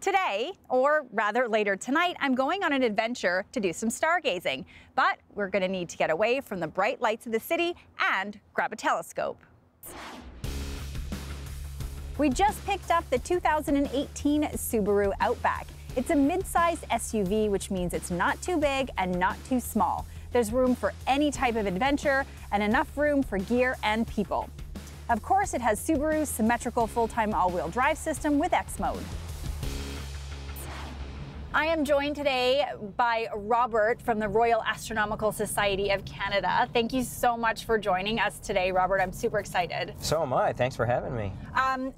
Today, or rather later tonight, I'm going on an adventure to do some stargazing. But we're going to need to get away from the bright lights of the city and grab a telescope. We just picked up the 2018 Subaru Outback. It's a mid-sized SUV, which means it's not too big and not too small. There's room for any type of adventure and enough room for gear and people. Of course, it has Subaru's symmetrical full-time all-wheel drive system with X mode. I am joined today by Robert from the Royal Astronomical Society of Canada. Thank you so much for joining us today, Robert. I'm super excited. So am I. Thanks for having me.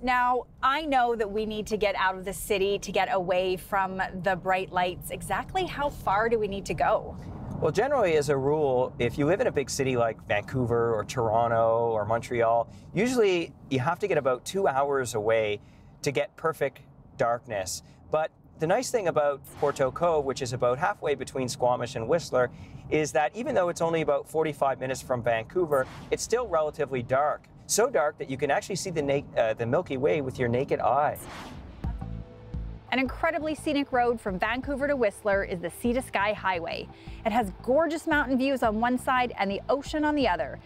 Now, I know that we need to get out of the city to get away from the bright lights. Exactly how far do we need to go? Well, generally, as a rule, if you live in a big city like Vancouver or Toronto or Montreal, usually you have to get about 2 hours away to get perfect darkness. But the nice thing about Porto Cove, which is about halfway between Squamish and Whistler, is that even though it's only about 45 minutes from Vancouver, it's still relatively dark. So dark that you can actually see the Milky Way with your naked eye. An incredibly scenic road from Vancouver to Whistler is the Sea to Sky Highway. It has gorgeous mountain views on one side and the ocean on the other.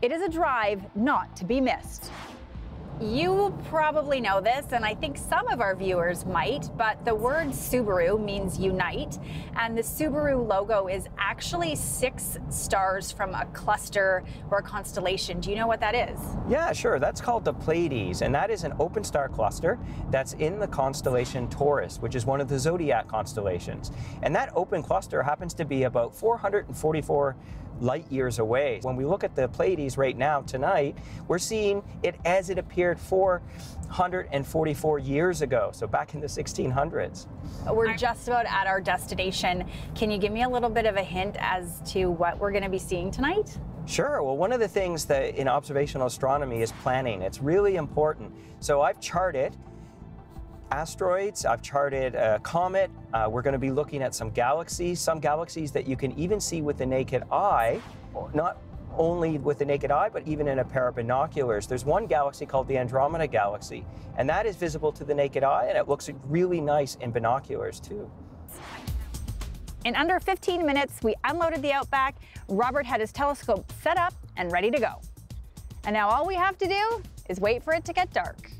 It is a drive not to be missed. You probably know this, and I think some of our viewers might, but the word Subaru means unite, and the Subaru logo is actually 6 stars from a cluster or a constellation. Do you know what that is? Yeah, sure. That's called the Pleiades, and that is an open star cluster that's in the constellation Taurus, which is one of the zodiac constellations. And that open cluster happens to be about 444 light years away. When we look at the Pleiades right now, tonight, we're seeing it as it appeared 444 years ago, so back in the 1600s. We're just about at our destination. Can you give me a little bit of a hint as to what we're going to be seeing tonight? Sure. Well, one of the things that in observational astronomy is planning. It's really important. So I've charted asteroids, I've charted a comet, we're going to be looking at some galaxies that you can even see with the naked eye, not only with the naked eye, but even in a pair of binoculars. There's one galaxy called the Andromeda Galaxy, and that is visible to the naked eye, and it looks really nice in binoculars too. In under 15 minutes, we unloaded the Outback. Robert had his telescope set up and ready to go. And now all we have to do is wait for it to get dark.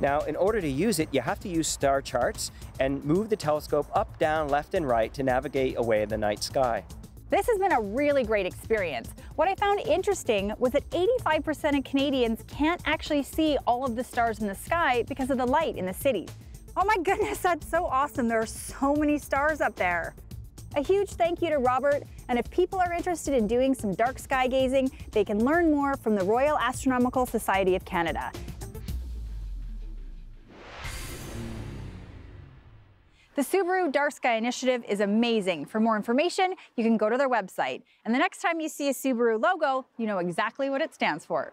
Now, in order to use it, you have to use star charts and move the telescope up, down, left, and right to navigate away in the night sky. This has been a really great experience. What I found interesting was that 85% of Canadians can't actually see all of the stars in the sky because of the light in the cities. Oh my goodness, that's so awesome. There are so many stars up there. A huge thank you to Robert, and if people are interested in doing some dark sky gazing, they can learn more from the Royal Astronomical Society of Canada. The Subaru Dark Sky Initiative is amazing. For more information, you can go to their website. And the next time you see a Subaru logo, you know exactly what it stands for.